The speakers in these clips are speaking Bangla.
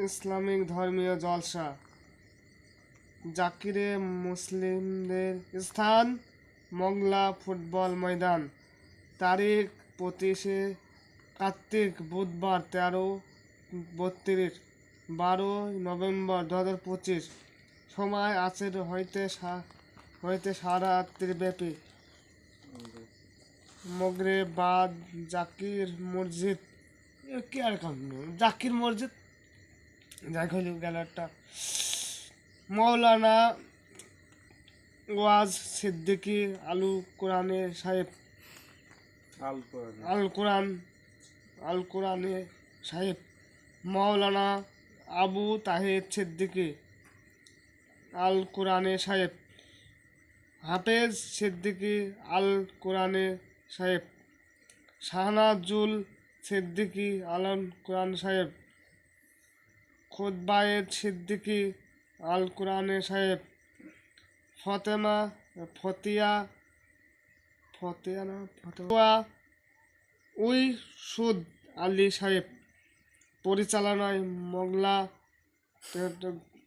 ইসলামিক ধর্মীয় জলসা। জাকিরে মুসলিমদের স্থান মংলা ফুটবল ময়দান। তারিখ 25শে কার্তিক বুধবার 13:32 12 নভেম্বর 2025। সময় আছে হইতে সারা রাত্রিব্যাপী। মগরিব বাদ জাকির মসজিদ কি আর কাম জাকির মসজিদ যাই হইল গেল একটা মৌলানা ওয়াজ সিদ্দিকী কোরআনে সাহেব আল কোরআনে সাহেব। মৌলানা আবু তাহের সিদ্দিকী আল কোরআনে সাহেব। হাফেজ সিদ্দিকী আল কোরআনে সাহেব। শাহনাজুল সিদ্দিকী আল কোরআন সাহেব। খুতবায়েদ সিদ্দিকী আল কোরআনে সাহেব। ফতিয়া উইসুদ আলী সাহেব। পরিচালনায় মংলা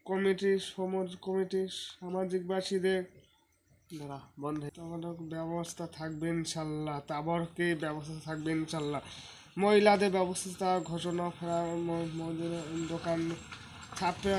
কমিটি সামাজিকবাসীদের দ্বারা বন্ধ ব্যবস্থা থাকবে ইনশাল্লাহ। তাবরকে ব্যবস্থা থাকবে ইনশাল্লাহ। মহিলাদের ব্যবস্থা ঘোষণা দোকান ছাপে